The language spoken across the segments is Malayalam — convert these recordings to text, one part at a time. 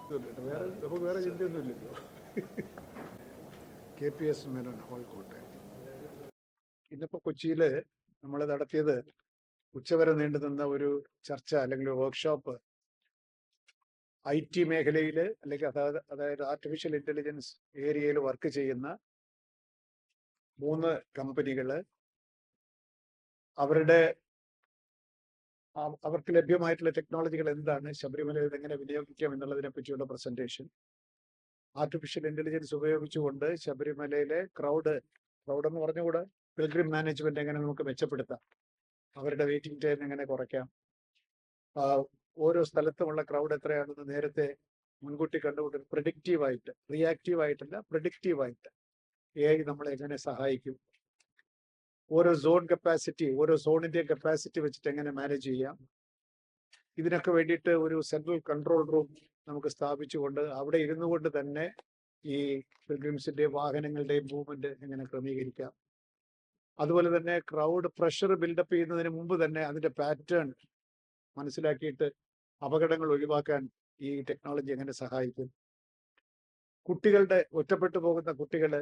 വേറെ ചിന്തയൊന്നും ഇല്ലല്ലോ. KPS Menon hall Kottayam. ഇന്നിപ്പോൾ കൊച്ചിയിൽ നമ്മൾ നടത്തിയത് ഉച്ചവരെ നീണ്ടു നിന്ന ഒരു ചർച്ച അല്ലെങ്കിൽ വർക്ക്ഷോപ്പ് IT മേഖലയിൽ അല്ലെങ്കിൽ അതായത് ആർട്ടിഫിഷ്യൽ ഇന്റലിജൻസ് ഏരിയയിൽ വർക്ക് ചെയ്യുന്ന 3 കമ്പനികൾ അവർക്ക് ലഭ്യമായിട്ടുള്ള ടെക്നോളജികൾ എന്താണ്, ശബരിമലയിൽ എങ്ങനെ വിനിയോഗിക്കാം എന്നുള്ളതിനെ പറ്റിയുള്ള പ്രസന്റേഷൻ, ആർട്ടിഫിഷ്യൽ ഇന്റലിജൻസ് ഉപയോഗിച്ചുകൊണ്ട് ശബരിമലയിലെ ക്രൗഡ് എന്ന് പറഞ്ഞുകൂടെ പിൽഗ്രിം മാനേജ്മെന്റ് എങ്ങനെ നമുക്ക് മെച്ചപ്പെടുത്താം, അവരുടെ വെയിറ്റിംഗ് ടൈം എങ്ങനെ കുറയ്ക്കാം, ഓരോ സ്ഥലത്തുമുള്ള ക്രൗഡ് എത്രയാണെന്ന് നേരത്തെ മുൻകൂട്ടി കണ്ടുകൊണ്ട് പ്രിഡിക്റ്റീവായിട്ട്, റിയാക്റ്റീവായിട്ടല്ല പ്രിഡിക്റ്റീവായിട്ട് AI നമ്മളെ എങ്ങനെ സഹായിക്കും, ഓരോ സോണിന്റെ കപ്പാസിറ്റി വെച്ചിട്ട് എങ്ങനെ മാനേജ് ചെയ്യാം, ഇതിനൊക്കെ വേണ്ടിയിട്ട് ഒരു സെൻട്രൽ കൺട്രോൾ റൂം നമുക്ക് സ്ഥാപിച്ചുകൊണ്ട് അവിടെ ഇരുന്നു കൊണ്ട് തന്നെ ഈ പിൽഗ്രിംസിന്റെയും വാഹനങ്ങളുടെയും മൂവ്മെന്റ് എങ്ങനെ ക്രമീകരിക്കാം, അതുപോലെ തന്നെ ക്രൗഡ് പ്രഷർ ബിൽഡപ്പ് ചെയ്യുന്നതിന് മുമ്പ് തന്നെ അതിന്റെ പാറ്റേൺ മനസ്സിലാക്കിയിട്ട് അപകടങ്ങൾ ഒഴിവാക്കാൻ ഈ ടെക്നോളജി എങ്ങനെ സഹായിക്കും, ഒറ്റപ്പെട്ടു പോകുന്ന കുട്ടികള്,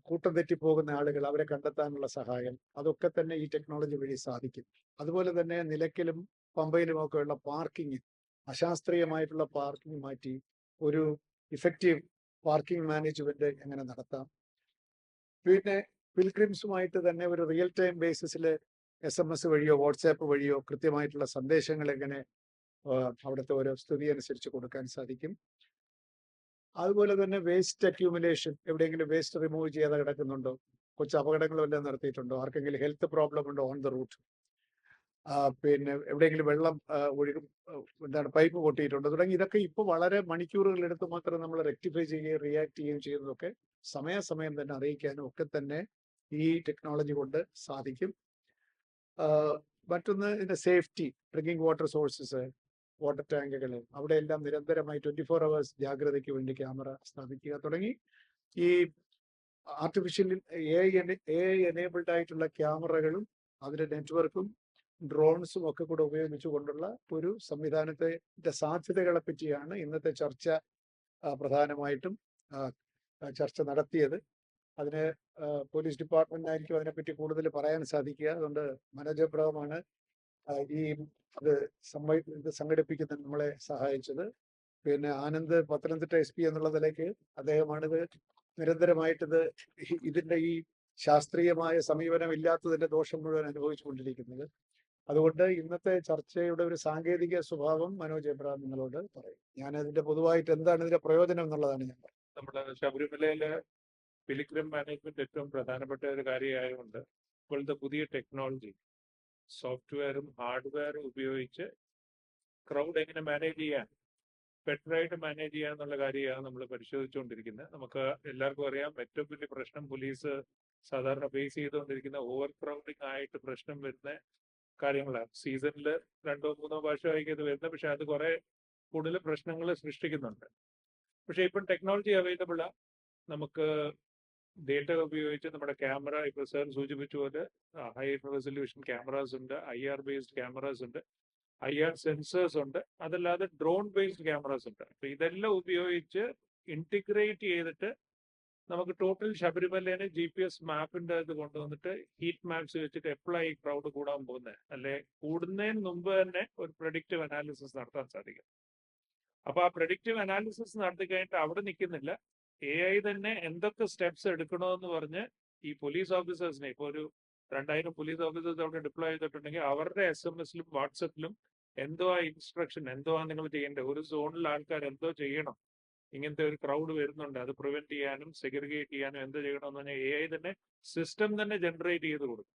കൂട്ടം തെറ്റിപ്പോകുന്ന ആളുകൾ, അവരെ കണ്ടെത്താനുള്ള സഹായം, അതൊക്കെ തന്നെ ഈ ടെക്നോളജി വഴി സാധിക്കും. അതുപോലെ തന്നെ നിലയ്ക്കലും പമ്പയിലും ഒക്കെയുള്ള പാർക്കിംഗ്, അശാസ്ത്രീയമായിട്ടുള്ള പാർക്കിംഗ് മാറ്റി ഒരു ഇഫക്റ്റീവ് പാർക്കിംഗ് മാനേജ്മെന്റ് എങ്ങനെ നടത്താം, പിന്നെ പിൽഗ്രിംസുമായിട്ട് തന്നെ ഒരു റിയൽ ടൈം ബേസിസിൽ SMS വഴിയോ വാട്സാപ്പ് വഴിയോ കൃത്യമായിട്ടുള്ള സന്ദേശങ്ങൾ എങ്ങനെ അവിടുത്തെ ഓരോ സ്ഥിതി അനുസരിച്ച് കൊടുക്കാൻ സാധിക്കും. അതുപോലെ തന്നെ വേസ്റ്റ് അക്യൂമുലേഷൻ, എവിടെയെങ്കിലും വേസ്റ്റ് റിമൂവ് ചെയ്യാതെ കിടക്കുന്നുണ്ടോ, കൊച്ചു അപകടങ്ങളെല്ലാം നടത്തിയിട്ടുണ്ടോ, ആർക്കെങ്കിലും ഹെൽത്ത് പ്രോബ്ലം ഉണ്ടോ ഓൺ ദ റൂട്ട്, പിന്നെ എവിടെയെങ്കിലും വെള്ളം ഒഴുകും, പൈപ്പ് പൊട്ടിയിട്ടുണ്ടോ, തുടങ്ങി ഇതൊക്കെ ഇപ്പോൾ വളരെ മണിക്കൂറുകളെടുത്ത് മാത്രം നമ്മൾ റെക്ടിഫൈ ചെയ്യുകയും റിയാക്ട് ചെയ്യുകയും ചെയ്യുന്നതൊക്കെ സമയാസമയം തന്നെ അറിയിക്കാനും ഒക്കെ തന്നെ ഈ ടെക്നോളജി കൊണ്ട് സാധിക്കും. മറ്റൊന്ന് ഇതിന്റെ safety, drinking water sources, water ടാങ്കുകൾ, അവിടെ എല്ലാം നിരന്തരമായി 24 hours ജാഗ്രതയ്ക്ക് വേണ്ടി ക്യാമറ സ്ഥാപിക്കുക തുടങ്ങി ഈ ആർട്ടിഫിഷ്യൽ AI എനേബിൾഡ് ആയിട്ടുള്ള ക്യാമറകളും അതിന്റെ നെറ്റ്വർക്കും ഡ്രോൺസും ഒക്കെ കൂടെ ഉപയോഗിച്ചുകൊണ്ടുള്ള ഒരു സംവിധാനത്തിന്റെ സാധ്യതകളെ പറ്റിയാണ് ഇന്നത്തെ ചർച്ച പ്രധാനമായിട്ടും ചർച്ച നടത്തിയത്. അതിന് പോലീസ് ഡിപ്പാർട്ട്മെന്റിനായിരിക്കും അതിനെപ്പറ്റി കൂടുതൽ പറയാൻ സാധിക്കുക. അതുകൊണ്ട് മനോജ് എബ്രഹാമാണ് ഇത് സംഘടിപ്പിക്കുന്ന നമ്മളെ സഹായിച്ചത്. പിന്നെ ആനന്ദ് പത്തനംതിട്ട SP എന്നുള്ള നിലയ്ക്ക് അദ്ദേഹമാണിത് നിരന്തരമായിട്ടിത് ഇതിന്റെ ഈ ശാസ്ത്രീയമായ സമീപനം ഇല്ലാത്തതിന്റെ ദോഷം മുഴുവൻ അനുഭവിച്ചുകൊണ്ടിരിക്കുന്നത്. അതുകൊണ്ട് ഇന്നത്തെ ചർച്ചയുടെ ഒരു സാങ്കേതിക സ്വഭാവം മനോജ് എബ്രഹാം നിങ്ങളോട് പറയും. ഞാൻ അതിന്റെ പൊതുവായിട്ട് എന്താണ് ഇതിന്റെ പ്രയോജനം എന്നുള്ളതാണ് ഞാൻ പറയുന്നത്. നമ്മുടെ ശബരിമലയിലെ പിലിഗ്രിം മാനേജ്മെന്റ് ഏറ്റവും പ്രധാനപ്പെട്ട ഒരു കാര്യമായതുകൊണ്ട് ഇപ്പോഴത്തെ പുതിയ ടെക്നോളജി, സോഫ്റ്റ്വെയറും ഹാർഡ്വെയറും ഉപയോഗിച്ച് ക്രൗഡ് എങ്ങനെ മാനേജ് ചെയ്യാൻ, ബെറ്ററായിട്ട് മാനേജ് ചെയ്യാൻ എന്നുള്ള കാര്യമാണ് നമ്മൾ പരിശോധിച്ചുകൊണ്ടിരിക്കുന്നത്. നമുക്ക് എല്ലാവർക്കും അറിയാം, ഏറ്റവും വലിയ പ്രശ്നം പോലീസ് സാധാരണ ഫേസ് ചെയ്തുകൊണ്ടിരിക്കുന്ന ഓവർ ക്രൗഡിങ് ആയിട്ട് പ്രശ്നം വരുന്ന കാര്യങ്ങളാണ്. സീസണിൽ 2-3 പ്രാവശ്യമായിരിക്കും ഇത് വരുന്നത്, പക്ഷെ അത് കുറെ കൂടുതൽ പ്രശ്നങ്ങൾ സൃഷ്ടിക്കുന്നുണ്ട്. പക്ഷെ ഇപ്പം ടെക്നോളജി അവൈലബിളാ, നമുക്ക് ഡേറ്റ ഉപയോഗിച്ച് നമ്മുടെ ക്യാമറ, ഇപ്പൊ സാർ സൂചിപ്പിച്ച പോലെ ഹൈ റെസൊല്യൂഷൻ ക്യാമറാസ് ഉണ്ട്, IR ബേസ്ഡ് ക്യാമറാസ് ഉണ്ട്, IR സെൻസേഴ്സ് ഉണ്ട്, അതല്ലാതെ ഡ്രോൺ ബേസ്ഡ് ക്യാമറാസ് ഉണ്ട്. അപ്പൊ ഇതെല്ലാം ഉപയോഗിച്ച് ഇന്റിഗ്രേറ്റ് ചെയ്തിട്ട് നമുക്ക് ടോട്ടൽ ശബരിമലേനെ GPS മാപ്പിന്റെ ഇത് കൊണ്ടുവന്നിട്ട് ഹീറ്റ് മാപ്സ് വെച്ചിട്ട് എപ്പോഴാണ് ഈ ക്രൗഡ് കൂടാൻ പോകുന്നത്, അല്ലെ കൂടുന്നതിന് മുമ്പ് തന്നെ ഒരു പ്രഡിക്റ്റീവ് അനാലിസിസ് നടത്താൻ സാധിക്കും. അപ്പൊ ആ പ്രഡിക്റ്റീവ് അനാലിസിസ് നടത്തി കഴിഞ്ഞിട്ട് അവിടെ നിൽക്കുന്നില്ല, AI തന്നെ എന്തൊക്കെ സ്റ്റെപ്സ് എടുക്കണമെന്ന് പറഞ്ഞ് ഈ പോലീസ് ഓഫീസേഴ്സിനെ, ഇപ്പോൾ ഒരു 2000 പോലീസ് ഓഫീസേഴ്സ് അവിടെ ഡിപ്ലോയ് ചെയ്തിട്ടുണ്ടെങ്കിൽ അവരുടെ SMS-ലും വാട്സപ്പിലും എന്തോ ആ ഇൻസ്ട്രക്ഷൻ, എന്തോ ആ നിങ്ങൾ ചെയ്യേണ്ടത്, ഒരു സോണിൽ ആൾക്കാർ എന്തോ ചെയ്യണം, ഇങ്ങനത്തെ ഒരു ക്രൗഡ് വരുന്നുണ്ട്, അത് പ്രിവെന്റ് ചെയ്യാനും സെഗ്രിഗേറ്റ് ചെയ്യാനും എന്ത് ചെയ്യണമെന്ന് പറഞ്ഞാൽ AI തന്നെ സിസ്റ്റം തന്നെ ജനറേറ്റ് ചെയ്ത് കൊടുക്കും.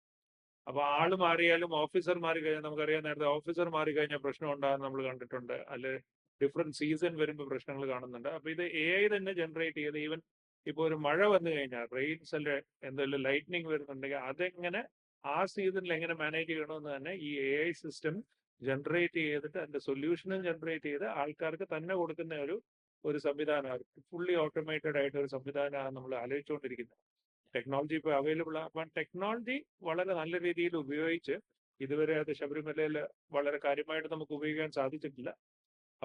അപ്പൊ ആള് മാറിയാലും ഓഫീസർ മാറി കഴിഞ്ഞാൽ, നമുക്കറിയാം നേരത്തെ ഓഫീസർ മാറി കഴിഞ്ഞാൽ പ്രശ്നം ഉണ്ടാകുന്ന നമ്മൾ കണ്ടിട്ടുണ്ട്, അല്ലെ ഡിഫറെന്റ് സീസൺ വരുമ്പോൾ പ്രശ്നങ്ങൾ കാണുന്നുണ്ട്. അപ്പൊ ഇത് AI തന്നെ ജനറേറ്റ് ചെയ്ത്, ഈവൻ ഇപ്പൊ ഒരു മഴ വന്നു കഴിഞ്ഞാൽ, റെയിൻസ് അല്ലെ എന്തെങ്കിലും ലൈറ്റ്നിങ് വരുന്നുണ്ടെങ്കിൽ അതെങ്ങനെ ആ സീസണിൽ എങ്ങനെ മാനേജ് ചെയ്യണമെന്ന് തന്നെ ഈ AI സിസ്റ്റം ജനറേറ്റ് ചെയ്തിട്ട് അതിന്റെ സൊല്യൂഷനും ജനറേറ്റ് ചെയ്ത് ആൾക്കാർക്ക് തന്നെ കൊടുക്കുന്ന ഒരു സംവിധാനമാണ്. ഫുള്ളി ഓട്ടോമേറ്റഡ് ആയിട്ട് ഒരു സംവിധാനമാണ് നമ്മൾ ആലോചിച്ചുകൊണ്ടിരിക്കുന്നത്. ടെക്നോളജി ഇപ്പോൾ അവൈലബിൾ ആണ്. അപ്പം ടെക്നോളജി വളരെ നല്ല രീതിയിൽ ഉപയോഗിച്ച് ഇതുവരെ അത് ശബരിമലയിൽ വളരെ കാര്യമായിട്ട് നമുക്ക് ഉപയോഗിക്കാൻ സാധിച്ചിട്ടില്ല.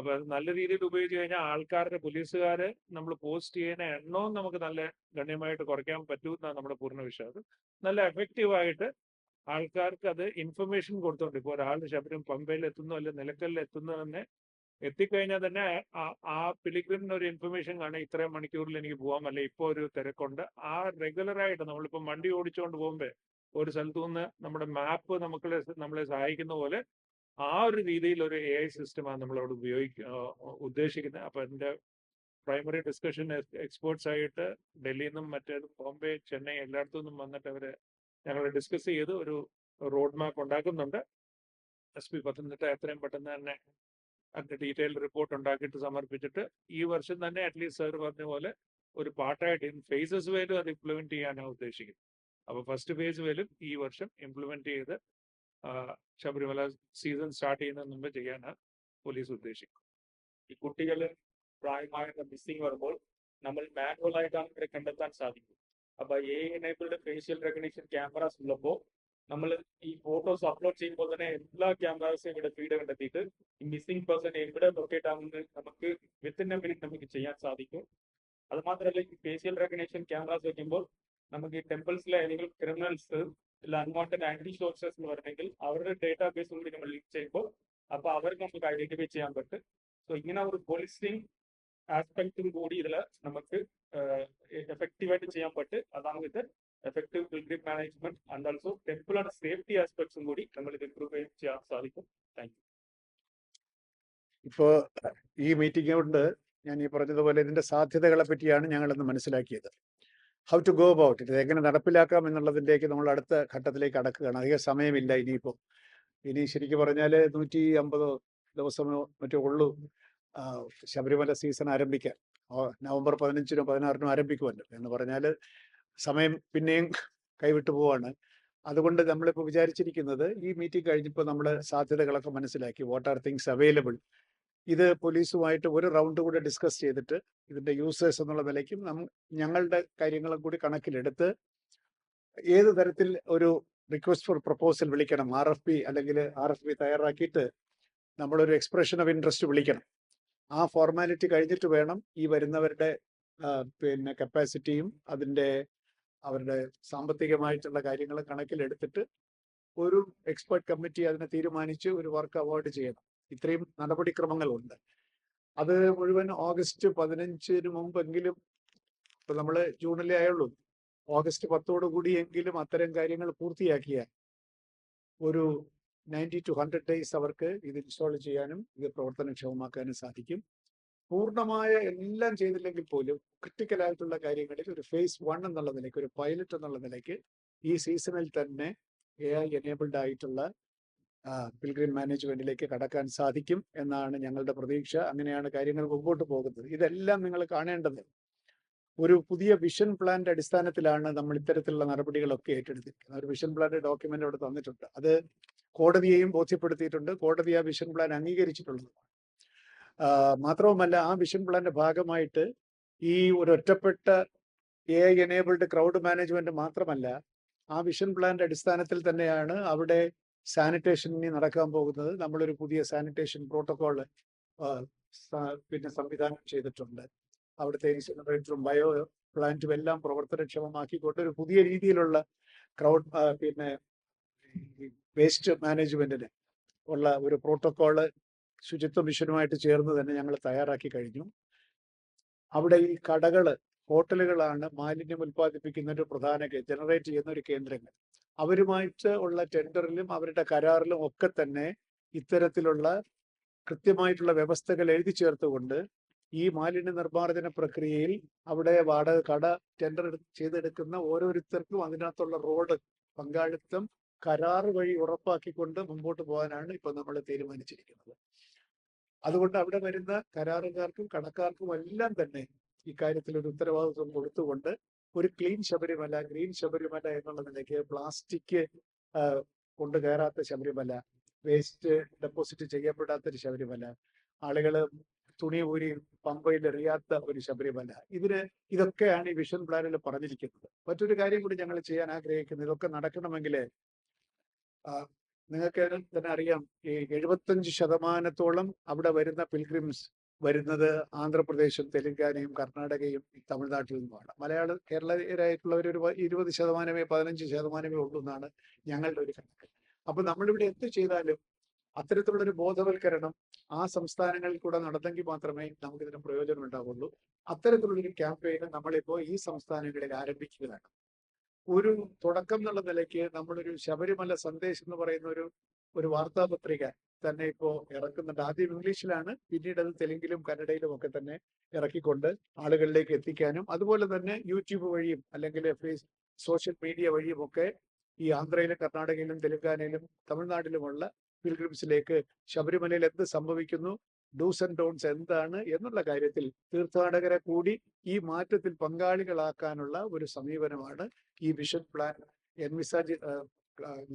അപ്പൊ അത് നല്ല രീതിയിൽ ഉപയോഗിച്ച് കഴിഞ്ഞാൽ ആൾക്കാരുടെ പോലീസുകാരെ നമ്മൾ പോസ്റ്റ് ചെയ്യുന്ന എണ്ണവും നമുക്ക് നല്ല ഗണ്യമായിട്ട് കുറയ്ക്കാൻ പറ്റൂ എന്നാണ് നമ്മുടെ പൂർണ്ണ വിശ്വാസം. നല്ല എഫക്റ്റീവായിട്ട് ആൾക്കാർക്ക് അത് ഇൻഫർമേഷൻ കൊടുത്തോണ്ട് ഇപ്പോൾ ഒരാൾ ശബരിമല പമ്പയിൽ എത്തുന്നു അല്ലെങ്കിൽ നിലക്കലിൽ എത്തുന്നു തന്നെ എത്തിക്കഴിഞ്ഞാൽ തന്നെ ആ പിലിഗ്രിമിന് ഒരു ഇൻഫർമേഷൻ കാണാം, ഇത്രയും മണിക്കൂറിൽ എനിക്ക് പോകാം, അല്ലെ ഇപ്പോൾ ഒരു തിരക്കുണ്ട്. ആ റെഗുലറായിട്ട് നമ്മളിപ്പോൾ വണ്ടി ഓടിച്ചുകൊണ്ട് പോകുമ്പോൾ ഒരു സ്ഥലത്തു നിന്ന് നമ്മുടെ മാപ്പ് നമ്മളെ സഹായിക്കുന്ന പോലെ ആ ഒരു രീതിയിൽ ഒരു AI സിസ്റ്റമാണ് നമ്മളവിടെ ഉദ്ദേശിക്കുന്നത്. അപ്പൊ അതിന്റെ പ്രൈമറി ഡിസ്കഷൻ എക്സ്പേർട്സ് ആയിട്ട് ഡൽഹിയിൽ നിന്നും മറ്റേതും ബോംബെ, ചെന്നൈ എല്ലായിടത്തു നിന്നും വന്നിട്ട് ഞങ്ങൾ ഡിസ്കസ് ചെയ്ത് ഒരു റോഡ് മാപ്പ് ഉണ്ടാക്കുന്നുണ്ട്. SP പത്തനംതിട്ട എത്രയും പെട്ടെന്ന് തന്നെ അതിന്റെ ഡീറ്റെയിൽഡ് റിപ്പോർട്ട് ഉണ്ടാക്കിയിട്ട് സമർപ്പിച്ചിട്ട് ഈ വർഷം തന്നെ അറ്റ്ലീസ്റ്റ് സാർ പറഞ്ഞ പോലെ ഒരു പാർട്ടായിട്ട് ഫേസസ് വേലും അത് ഇംപ്ലിമെന്റ് ചെയ്യാനാണ് ഉദ്ദേശിക്കുന്നത്. അപ്പൊ ഫസ്റ്റ് ഫേസ് വേലും ഈ വർഷം ഇംപ്ലിമെന്റ് ചെയ്ത് ശബരിമല സീസൺ സ്റ്റാർട്ട് ചെയ്യുന്നതിന് മുമ്പ് ചെയ്യാനാണ് പോലീസ് ഉദ്ദേശിക്കുന്നത്. ഈ കുട്ടികൾ പ്രായമായ മിസ്സിംഗ് വരുമ്പോൾ നമ്മൾ മാനുവൽ ആയിട്ടാണ് ഇവരെ കണ്ടെത്താൻ സാധിക്കും. അപ്പൊ AI enabled facial recognition cameras ഉള്ളപ്പോൾ നമ്മൾ ഈ ഫോട്ടോസ് അപ്ലോഡ് ചെയ്യുമ്പോൾ തന്നെ എല്ലാ ക്യാമറാസും ഇവിടെ ഫീഡ് കണ്ടെത്തിയിട്ട് ഈ മിസ്സിംഗ് പേഴ്സൺ എവിടെ ലൊക്കേറ്റ് ആവുന്നത് നമുക്ക് വിത്തിൻ എ മിനിറ്റ് നമുക്ക് ചെയ്യാൻ സാധിക്കും. അത് മാത്രമല്ല ഈ ഫേഷ്യൽ റെക്കഗ്നിഷൻ ക്യാമറാസ് വെക്കുമ്പോൾ നമുക്ക് ഈ ടെമ്പിൾസിലെ ഏതെങ്കിലും ക്രിമിനൽസ് ഇല്ല അൺവാണ്ടഡ് ആന്റി സോഴ്സസ് എന്ന് പറഞ്ഞെങ്കിൽ അവരുടെ ഡേറ്റാബേസ് കൂടി നമ്മൾ ലിങ്ക് ചെയ്യുമ്പോൾ അപ്പൊ അവർക്ക് നമുക്ക് ഐഡന്റിഫൈ ചെയ്യാൻ പറ്റും. സോ ഇങ്ങനെ ഒരു പോലീസിങ് ആസ്പെക്റ്റും കൂടി ഇതിൽ നമുക്ക് എഫക്റ്റീവായിട്ട് ചെയ്യാൻ പറ്റും. അതാണ് ഇത് effective pilgrim management and also ടെമ്പിളുടെ സേഫ്റ്റി ആസ്പെക്ട്സും കൂടി നമ്മൾ ഇത് ഇംപ്രൂവ് ചെയ്യാൻ സാധിക്കും. Thank you. ഇപ്പോ ഈ മീറ്റിംഗ് കൊണ്ട് ഞാൻ ഈ പറഞ്ഞതുപോലെ ഇതിന്റെ സാധ്യതകളെ പറ്റിയാണ് ഞങ്ങളിന്ന് മനസ്സിലാക്കിയത്. ഹൗ ടു ഗോ അബൌട്ട് ഇത്, എങ്ങനെ നടപ്പിലാക്കാം എന്നുള്ളതിലേക്ക് നമ്മൾ അടുത്ത ഘട്ടത്തിലേക്ക് കടക്കുകയാണ്. അധികം സമയമില്ല ഇനിയിപ്പോൾ. ഇനി ശരിക്കും പറഞ്ഞാൽ 150 ദിവസമോ മറ്റോ ഉള്ളൂ ശബരിമല സീസൺ ആരംഭിക്കാൻ. നവംബർ 15-നും 16-നും ആരംഭിക്കുമല്ലോ എന്ന് പറഞ്ഞാൽ സമയം പിന്നെയും കൈവിട്ടു പോവാണ്. അതുകൊണ്ട് നമ്മളിപ്പോൾ വിചാരിച്ചിരിക്കുന്നത് ഈ മീറ്റിംഗ് കഴിഞ്ഞപ്പോൾ നമ്മൾ സാധ്യതകളൊക്കെ മനസ്സിലാക്കി. വാട്ട് ആർ തിങ്സ് അവൈലബിൾ, ഇത് പോലീസുമായിട്ട് ഒരു റൗണ്ട് കൂടെ ഡിസ്കസ് ചെയ്തിട്ട് ഇതിന്റെ യൂസേഴ്സ് എന്നുള്ള നിലയ്ക്കും ഞങ്ങളുടെ കാര്യങ്ങളും കൂടി കണക്കിലെടുത്ത് ഏത് തരത്തിൽ ഒരു റിക്വസ്റ്റ് ഫോർ പ്രപ്പോസൽ വിളിക്കണം, RFP അല്ലെങ്കിൽ RFP തയ്യാറാക്കിയിട്ട് നമ്മളൊരു എക്സ്പ്രഷൻ ഓഫ് ഇൻട്രസ്റ്റ് വിളിക്കണം. ആ ഫോർമാലിറ്റി കഴിഞ്ഞിട്ട് വേണം ഈ വരുന്നവരുടെ പിന്നെ കപ്പാസിറ്റിയും അവരുടെ സാമ്പത്തികമായിട്ടുള്ള കാര്യങ്ങൾ കണക്കിലെടുത്തിട്ട് ഒരു എക്സ്പെർട്ട് കമ്മിറ്റി അതിനെ തീരുമാനിച്ച് ഒരു വർക്ക് അവാർഡ് ചെയ്യണം. ഇത്രയും നടപടിക്രമങ്ങളുണ്ട്. അത് മുഴുവൻ ഓഗസ്റ്റ് 15-ന് മുമ്പെങ്കിലും, ഇപ്പൊ നമ്മള് ജൂണിലേ ആയുള്ളൂ, ഓഗസ്റ്റ് 10 കൂടിയെങ്കിലും അത്തരം കാര്യങ്ങൾ പൂർത്തിയാക്കിയാൽ ഒരു 90 to 100 days അവർക്ക് ഇത് ഇൻസ്റ്റാൾ ചെയ്യാനും ഇത് പ്രവർത്തനക്ഷമമാക്കാനും സാധിക്കും. പൂർണ്ണമായ എല്ലാം ചെയ്തില്ലെങ്കിൽ പോലും ക്രിട്ടിക്കലായിട്ടുള്ള കാര്യങ്ങളിൽ ഒരു phase 1 എന്നുള്ള നിലയ്ക്ക്, ഒരു പൈലറ്റ് എന്നുള്ള നിലയ്ക്ക് ഈ സീസണിൽ തന്നെ AI എനേബിൾഡ് ആയിട്ടുള്ള പിൽഗ്രിം മാനേജ്മെന്റിലേക്ക് കടക്കാൻ സാധിക്കും എന്നാണ് ഞങ്ങളുടെ പ്രതീക്ഷ. അങ്ങനെയാണ് കാര്യങ്ങൾ മുമ്പോട്ട് പോകുന്നത്. ഇതെല്ലാം നിങ്ങൾ കാണേണ്ടത് ഒരു പുതിയ വിഷൻ പ്ലാന്റെ അടിസ്ഥാനത്തിലാണ് നമ്മൾ ഇത്തരത്തിലുള്ള നടപടികളൊക്കെ ഏറ്റെടുത്തിരിക്കുന്നത്. ഒരു വിഷൻ പ്ലാന്റെ ഡോക്യുമെന്റ് അവിടെ തന്നിട്ടുണ്ട്. അത് കോടതിയെയും ബോധ്യപ്പെടുത്തിയിട്ടുണ്ട്. കോടതി ആ വിഷൻ പ്ലാൻ അംഗീകരിച്ചിട്ടുള്ളതാണ്. മാത്രവുമല്ല, ആ വിഷൻ പ്ലാന്റെ ഭാഗമായിട്ട് ഈ ഒരു ഒറ്റപ്പെട്ട AI എനേബിൾഡ് ക്രൗഡ് മാനേജ്മെന്റ് മാത്രമല്ല, ആ വിഷൻ പ്ലാന്റെ അടിസ്ഥാനത്തിൽ തന്നെയാണ് അവിടെ സാനിറ്റേഷൻ ഇനി നടക്കാൻ പോകുന്നത്. നമ്മളൊരു പുതിയ സാനിറ്റേഷൻ പ്രോട്ടോകോൾ പിന്നെ സംവിധാനം ചെയ്തിട്ടുണ്ട്. അവിടുത്തെ ഇൻസിനറേറ്ററും ബയോ പ്ലാന്റും എല്ലാം പ്രവർത്തനക്ഷമമാക്കിക്കൊണ്ട് ഒരു പുതിയ രീതിയിലുള്ള ക്രൗഡ് പിന്നെ വേസ്റ്റ് മാനേജ്മെന്റിന് ഉള്ള ഒരു പ്രോട്ടോകോള് ശുചിത്വ മിഷനുമായിട്ട് ചേർന്ന് തന്നെ ഞങ്ങൾ തയ്യാറാക്കി കഴിഞ്ഞു. അവിടെ ഈ കടകള്, ഹോട്ടലുകളാണ് മാലിന്യം ഉൽപ്പാദിപ്പിക്കുന്ന ഒരു പ്രധാന ജനറേറ്റ് ചെയ്യുന്ന ഒരു കേന്ദ്രങ്ങൾ. അവരുമായിട്ട് ഉള്ള ടെൻഡറിലും അവരുടെ കരാറിലും ഒക്കെ തന്നെ ഇത്തരത്തിലുള്ള കൃത്യമായിട്ടുള്ള വ്യവസ്ഥകൾ എഴുതി ചേർത്തുകൊണ്ട് ഈ മാലിന്യ നിർമ്മാർജ്ജന പ്രക്രിയയിൽ അവിടെ കട ടെൻഡർ ചെയ്തെടുക്കുന്ന ഓരോരുത്തർക്കും അതിനകത്തുള്ള റോഡ് പങ്കാളിത്തം കരാർ വഴി ഉറപ്പാക്കിക്കൊണ്ട് മുമ്പോട്ട് പോകാനാണ് ഇപ്പൊ നമ്മൾ തീരുമാനിച്ചിരിക്കുന്നത്. അതുകൊണ്ട് അവിടെ വരുന്ന കരാറുകാർക്കും കടക്കാർക്കും എല്ലാം തന്നെ ഇക്കാര്യത്തിൽ ഒരു ഉത്തരവാദിത്വം കൊടുത്തുകൊണ്ട് ഒരു ക്ലീൻ ശബരിമല, ഗ്രീൻ ശബരിമല എന്നുള്ള നിലയ്ക്ക് പ്ലാസ്റ്റിക് കൊണ്ട് കയറാത്ത ശബരിമല, വേസ്റ്റ് ഡെപ്പോസിറ്റ് ചെയ്യപ്പെടാത്തൊരു ശബരിമല, ആളുകള് തുണി ഊരി പമ്പയിൽ എറിയാത്ത ഒരു ശബരിമല, ഇതൊക്കെയാണ് ഈ വിഷൻ പ്ലാനിൽ പറഞ്ഞിരിക്കുന്നത്. മറ്റൊരു കാര്യം കൂടി ഞങ്ങൾ ചെയ്യാൻ ആഗ്രഹിക്കുന്നത്, ഇതൊക്കെ നടക്കണമെങ്കിൽ നിങ്ങൾക്ക് തന്നെ അറിയാം, ഈ 75% അവിടെ വരുന്ന പിൽഗ്രിംസ് വരുന്നത് ആന്ധ്രാപ്രദേശും തെലങ്കാനയും കർണാടകയും തമിഴ്നാട്ടിൽ നിന്നുമാണ്. കേരളീയരായിട്ടുള്ളവർ ഒരു 20%, 15% ഉള്ളൂ എന്നാണ് ഞങ്ങളുടെ ഒരു കണക്ക്. അപ്പൊ നമ്മളിവിടെ എന്ത് ചെയ്താലും അത്തരത്തിലുള്ളൊരു ബോധവൽക്കരണം ആ സംസ്ഥാനങ്ങളിൽ കൂടെ നടന്നെങ്കിൽ മാത്രമേ നമുക്കിതിന് പ്രയോജനം ഉണ്ടാവുള്ളൂ. അത്തരത്തിലുള്ളൊരു ക്യാമ്പയിന് നമ്മളിപ്പോ ഈ സംസ്ഥാനങ്ങളിൽ ആരംഭിക്കുകയാണ്. ഒരു തുടക്കം എന്നുള്ള നിലയ്ക്ക് നമ്മളൊരു ശബരിമല സന്ദേശം എന്ന് പറയുന്ന ഒരു വാർത്താപത്രിക തന്നെ ഇപ്പോ ഇറക്കുന്നുണ്ട്. ആദ്യം ഇംഗ്ലീഷിലാണ്, പിന്നീട് അത് തെലുങ്കിലും കന്നഡയിലും ഒക്കെ തന്നെ ഇറക്കിക്കൊണ്ട് ആളുകളിലേക്ക് എത്തിക്കാനും, അതുപോലെ തന്നെ യൂട്യൂബ് വഴിയും അല്ലെങ്കിൽ സോഷ്യൽ മീഡിയ വഴിയും ഒക്കെ ഈ ആന്ധ്രയിലും കർണാടകയിലും തെലങ്കാനയിലും തമിഴ്നാട്ടിലുമുള്ള പിൽഗ്രിംസിലേക്ക് ശബരിമലയിൽ എന്ത് സംഭവിക്കുന്നു, ഡൂസ് ആൻഡ് ഡോൺസ് എന്താണ് എന്നുള്ള കാര്യത്തിൽ തീർത്ഥാടകരെ കൂടി ഈ മാറ്റത്തിൽ പങ്കാളികളാക്കാനുള്ള ഒരു സമീപനമാണ് ഈ വിഷൻ പ്ലാൻ എൻവിസാജ്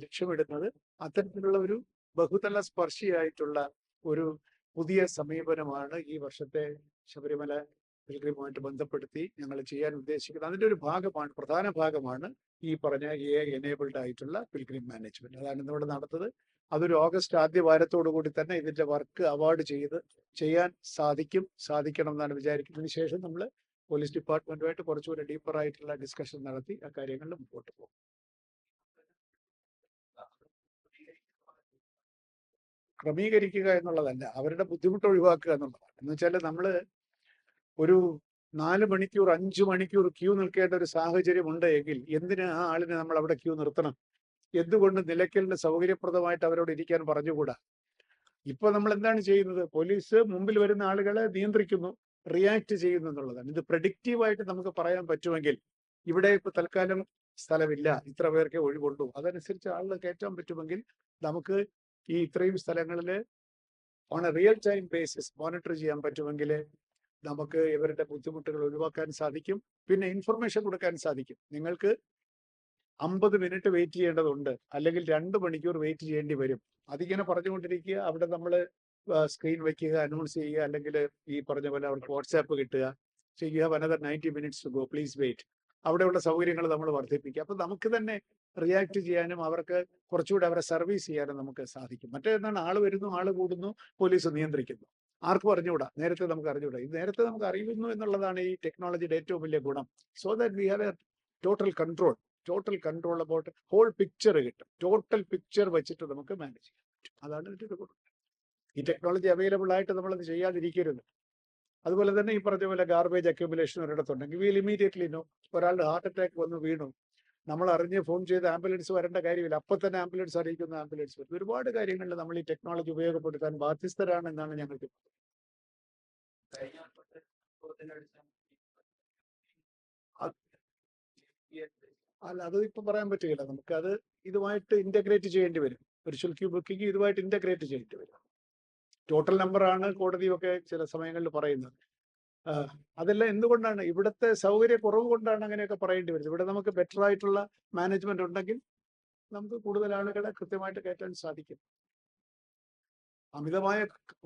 ലക്ഷ്യമിടുന്നത്. അത്തരത്തിലുള്ള ഒരു ബഹുതല സ്പർശിയായിട്ടുള്ള ഒരു പുതിയ സമീപനമാണ് ഈ വർഷത്തെ ശബരിമല പിൽഗ്രിമുമായിട്ട് ബന്ധപ്പെടുത്തി ഞങ്ങൾ ചെയ്യാൻ ഉദ്ദേശിക്കുന്നത്. അതിന്റെ ഒരു ഭാഗമാണ്, പ്രധാന ഭാഗമാണ് ഈ പറഞ്ഞ AI എനേബിൾഡ് ആയിട്ടുള്ള പിൽഗ്രിം മാനേജ്മെന്റ്. അതാണ് ഇന്നിവിടെ നടത്തുന്നത്. അതൊരു ഓഗസ്റ്റ് ആദ്യ വാരത്തോടു കൂടി തന്നെ ഇതിന്റെ വർക്ക് അവാർഡ് ചെയ്യാൻ സാധിക്കണം എന്നാണ് വിചാരിക്കുന്നതിന് ശേഷം നമ്മൾ പോലീസ് ഡിപ്പാർട്ട്മെന്റുമായിട്ട് കുറച്ചുകൂടി ഡീപ്പർ ആയിട്ടുള്ള ഡിസ്കഷൻ നടത്തി ആ കാര്യങ്ങളിൽ മുമ്പോട്ട് പോകും. ക്രമീകരിക്കുക എന്നുള്ളതല്ല, അവരുടെ ബുദ്ധിമുട്ട് ഒഴിവാക്കുക എന്നുള്ളതാണ്. എന്ന് വെച്ചാൽ നമ്മള് ഒരു 4 മണിക്കൂർ 5 മണിക്കൂർ ക്യൂ നിൽക്കേണ്ട ഒരു സാഹചര്യം ഉണ്ട് എങ്കിൽ എന്തിന് ആ ആളിനെ നമ്മൾ അവിടെ ക്യൂ നിർത്തണം? എന്തുകൊണ്ട് നിലയ്ക്കലിന് സൗകര്യപ്രദമായിട്ട് അവരോട് ഇരിക്കാൻ പറഞ്ഞുകൂടാ? ഇപ്പൊ നമ്മൾ എന്താണ് ചെയ്യുന്നത്? പോലീസ് മുമ്പിൽ വരുന്ന ആളുകളെ നിയന്ത്രിക്കുന്നു, റിയാക്ട് ചെയ്യുന്നു എന്നുള്ളതാണ്. ഇത് പ്രഡിക്റ്റീവായിട്ട് നമുക്ക് പറയാൻ പറ്റുമെങ്കിൽ ഇവിടെ ഇപ്പൊ തൽക്കാലം സ്ഥലമില്ല, ഇത്ര പേർക്ക് ഒഴിവുള്ളൂ, അതനുസരിച്ച് ആളുകൾ കയറ്റാൻ പറ്റുമെങ്കിൽ നമുക്ക് ഈ ഇത്രയും സ്ഥലങ്ങളിൽ on A real time basis monitor ചെയ്യാൻ പറ്റുമെങ്കിൽ നമുക്ക് ഇവരുടെ ബുദ്ധിമുട്ടുകൾ ഒഴിവാക്കാൻ സാധിക്കും. പിന്നെ ഇൻഫർമേഷൻ കൊടുക്കാൻ സാധിക്കും. നിങ്ങൾക്ക് 50 മിനിറ്റ് വെയിറ്റ് ചെയ്യേണ്ടതുണ്ട്, അല്ലെങ്കിൽ 2 മണിക്കൂർ വെയിറ്റ് ചെയ്യേണ്ടി വരും. അതിങ്ങനെ പറഞ്ഞുകൊണ്ടിരിക്കുക, അവിടെ നമ്മൾ സ്ക്രീൻ വയ്ക്കുക, അനൗൺസ് ചെയ്യുക, അല്ലെങ്കിൽ ഈ പറഞ്ഞ പോലെ അവർക്ക് വാട്സാപ്പ് കിട്ടുക, ചെയ്യുക, another 90 minutes to go, please wait. അവിടെയുള്ള സൗകര്യങ്ങൾ നമ്മൾ വർദ്ധിപ്പിക്കുക. അപ്പൊ നമുക്ക് തന്നെ റിയാക്ട് ചെയ്യാനും അവർക്ക് കുറച്ചുകൂടി അവരെ സർവീസ് ചെയ്യാനും നമുക്ക് സാധിക്കും. മറ്റേതാണ് ആള് വരുന്നു, ആള് കൂടുന്നു, പോലീസ് നിയന്ത്രിക്കുന്നു. ആർക്കും അറിഞ്ഞുകൂടാ, നേരത്തെ നമുക്ക് അറിഞ്ഞുകൂടാ. ഇത് നേരത്തെ നമുക്ക് അറിയുന്നു എന്നുള്ളതാണ് ഈ ടെക്നോളജിയുടെ ഏറ്റവും വലിയ ഗുണം. So that we have a total control about whole picture കിട്ടും. ടോട്ടൽ പിക്ചർ വെച്ചിട്ട് നമുക്ക് മാനേജ് ചെയ്യാൻ പറ്റും. അതാണ് ഇതിന്റെ ഗുണം. ഈ ടെക്നോളജി അവൈലബിൾ ആയിട്ട് നമ്മളത് ചെയ്യാതിരിക്കരുത്. അതുപോലെ തന്നെ ഈ പറഞ്ഞ പോലെ ഗാർബേജ് അക്യുമുലേഷൻ ഒരിടത്തുണ്ടെങ്കിൽ വീൽ ഇമീഡിയറ്റ്ലി നോ. ഒരാളുടെ ഹാർട്ട് അറ്റാക്ക് വന്ന് വീണു, നമ്മൾ അറിഞ്ഞ് ഫോൺ ചെയ്ത് ആംബുലൻസ് വരേണ്ട കാര്യമില്ല, അപ്പൊ തന്നെ ആംബുലൻസ് അറിയിക്കുന്ന ആംബുലൻസ് വരും. ഒരുപാട് കാര്യങ്ങളിൽ നമ്മൾ ഈ ടെക്നോളജി ഉപയോഗപ്പെടുത്താൻ ബാധ്യസ്ഥരാണ് എന്നാണ് ഞങ്ങൾക്ക്. അല്ല, അത് ഇപ്പൊ പറയാൻ പറ്റുകയില്ല. നമുക്കത് ഇതുമായിട്ട് ഇന്റഗ്രേറ്റ് ചെയ്യേണ്ടി വരും. വിർച്വൽ ക്യൂ ബുക്കിംഗ് ഇതുമായിട്ട് ഇന്റഗ്രേറ്റ് ചെയ്യേണ്ടി വരും. ടോട്ടൽ നമ്പറാണ് കോടതിയൊക്കെ ചില സമയങ്ങളിൽ പറയുന്നത്. അതെല്ലാം എന്തുകൊണ്ടാണ്? ഇവിടുത്തെ സൗകര്യക്കുറവ് കൊണ്ടാണ് അങ്ങനെയൊക്കെ പറയേണ്ടി വരുന്നത്. ഇവിടെ നമുക്ക് ബെറ്റർ ആയിട്ടുള്ള മാനേജ്മെന്റ് ഉണ്ടെങ്കിൽ നമുക്ക് കൂടുതൽ ആളുകളെ കൃത്യമായിട്ട് കയറ്റാൻ സാധിക്കും. അമിതമായ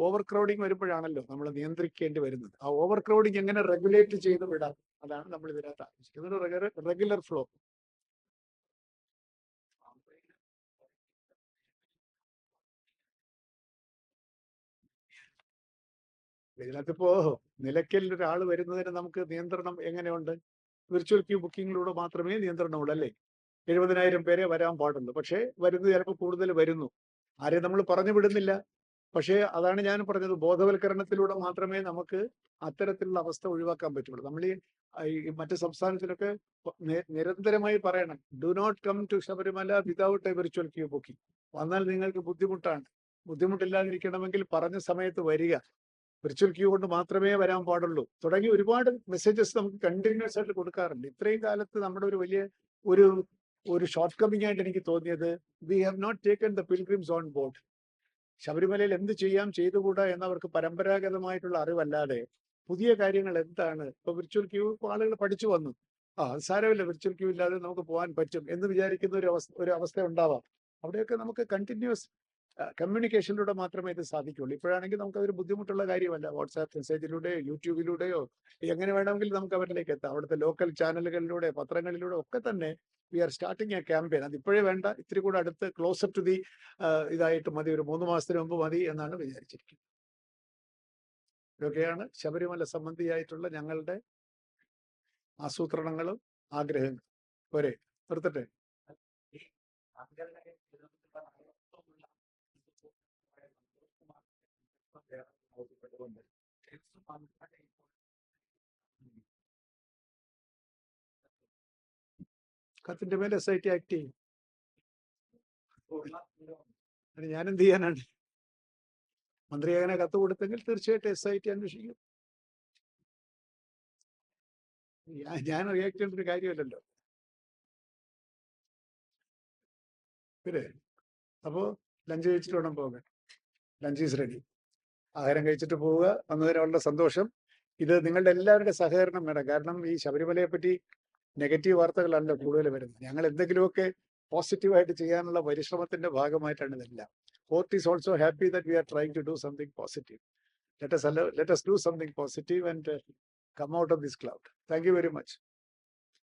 ഓവർ ക്രൗഡിങ് വരുമ്പോഴാണല്ലോ നമ്മൾ നിയന്ത്രിക്കേണ്ടി വരുന്നത്. ആ ഓവർ ക്രൗഡിങ് എങ്ങനെ റെഗുലേറ്റ് ചെയ്ത് വിടാം, അതാണ് നമ്മൾ ഇതിനകത്ത് ആലോചിക്കുന്നത്. Regular flow. ഇതിനകത്തിപ്പോ നിലയ്ക്കലിൽ ഒരാൾ വരുന്നതിന് നമുക്ക് നിയന്ത്രണം എങ്ങനെയുണ്ട്? വിർച്വൽ ക്യൂ ബുക്കിങ്ങിലൂടെ മാത്രമേ നിയന്ത്രണമുള്ളൂ, അല്ലേ? 70,000 പേരെ വരാൻ പാടുള്ളൂ. പക്ഷേ വരുന്നത് ചിലപ്പോൾ കൂടുതൽ വരുന്നു. ആരെയും നമ്മൾ പറഞ്ഞു വിടുന്നില്ല. പക്ഷേ അതാണ് ഞാൻ പറഞ്ഞത്, ബോധവൽക്കരണത്തിലൂടെ മാത്രമേ നമുക്ക് അത്തരത്തിലുള്ള അവസ്ഥ ഒഴിവാക്കാൻ പറ്റുള്ളൂ. നമ്മൾ ഈ മറ്റു സംസ്ഥാനത്തിലൊക്കെ നിരന്തരമായി പറയണം, do not come to Sabarimala without a virtual queue booking. വന്നാൽ നിങ്ങൾക്ക് ബുദ്ധിമുട്ടാണ്. ബുദ്ധിമുട്ടില്ലാതിരിക്കണമെങ്കിൽ പറഞ്ഞ സമയത്ത് വരിക, വിർച്വൽ ക്യൂ കൊണ്ട് മാത്രമേ വരാൻ പാടുള്ളൂ തുടങ്ങി ഒരുപാട് മെസ്സേജസ് നമുക്ക് കണ്ടിന്യൂസ് ആയിട്ട് കൊടുക്കാറുണ്ട്. ഇത്രയും കാലത്ത് നമ്മുടെ ഒരു വലിയ ഒരു ഷോർട്ട് കമ്മിങ് ആയിട്ട് എനിക്ക് തോന്നിയത്, we have not taken the pilgrims on board. ശബരിമലയിൽ എന്ത് ചെയ്തുകൂടാ എന്നവർക്ക് പരമ്പരാഗതമായിട്ടുള്ള അറിവല്ലാതെ പുതിയ കാര്യങ്ങൾ എന്താണ്? ഇപ്പൊ വിർച്വൽ ക്യൂ ആളുകൾ പഠിച്ചു വന്നു, അത് സാരമില്ല, വിർച്വൽ ക്യൂ ഇല്ലാതെ നമുക്ക് പോകാൻ പറ്റും എന്ന് വിചാരിക്കുന്ന ഒരു അവസ്ഥ ഉണ്ടാവാം. അവിടെയൊക്കെ നമുക്ക് കണ്ടിന്യൂസ് കമ്മ്യൂണിക്കേഷനിലൂടെ മാത്രമേ ഇത് സാധിക്കുള്ളൂ. ഇപ്പോഴാണെങ്കിൽ നമുക്കതൊരു ബുദ്ധിമുട്ടുള്ള കാര്യമല്ല. വാട്സാപ്പ് മെസ്സേജിലൂടെയോ യൂട്യൂബിലൂടെയോ എങ്ങനെ വേണമെങ്കിലും നമുക്ക് അവരിലേക്ക് എത്താം. അവിടുത്തെ ലോക്കൽ ചാനലുകളിലൂടെ പത്രങ്ങളിലൂടെ ഒക്കെ തന്നെ we are starting a campaign. അത് ഇപ്പോഴേ വേണ്ട, ഇത്തിരി കൂടെ അടുത്ത് ക്ലോസർ ടു ദി ഇതായിട്ട് മതി, ഒരു 3 മാസത്തിന് മുമ്പ് മതി എന്നാണ് വിചാരിച്ചിരിക്കുന്നത്. ഇതൊക്കെയാണ് ശബരിമല സംബന്ധിയായിട്ടുള്ള ഞങ്ങളുടെ ആസൂത്രണങ്ങളും ആഗ്രഹങ്ങളും. പോരെ, നിർത്തട്ടെ. കത്തിന്റെ മേലെ SIT ആക്ട് ചെയ്യും. ഞാൻ എന്ത് ചെയ്യാനാണ്? മന്ത്രി അങ്ങനെ കത്ത് കൊടുത്തെങ്കിൽ തീർച്ചയായിട്ടും SIT അന്വേഷിക്കും. ഞാൻ റിയാക്ട് ചെയ്യേണ്ട ഒരു കാര്യമല്ലല്ലോ. പിന്നെ അപ്പോ ലഞ്ച് കഴിച്ചിട്ട് വേണം പോകാൻ. Lunch is ready. ആഹാരം കഴിച്ചിട്ട് പോവുക. വന്നതിന് വളരെ സന്തോഷം. ഇത് നിങ്ങളുടെ എല്ലാവരുടെ സഹകരണം വേണം. കാരണം ഈ ശബരിമലയെ പറ്റി നെഗറ്റീവ് വാർത്തകളല്ല കൂടുതൽ വരുന്നത്. ഞങ്ങൾ എന്തെങ്കിലുമൊക്കെ പോസിറ്റീവായിട്ട് ചെയ്യാനുള്ള പരിശ്രമത്തിന്റെ ഭാഗമായിട്ടാണ് ഇതെല്ലാം. Court is also happy that we are trying to do something positive. Let us do something positive and come out of this cloud. Thank you very much.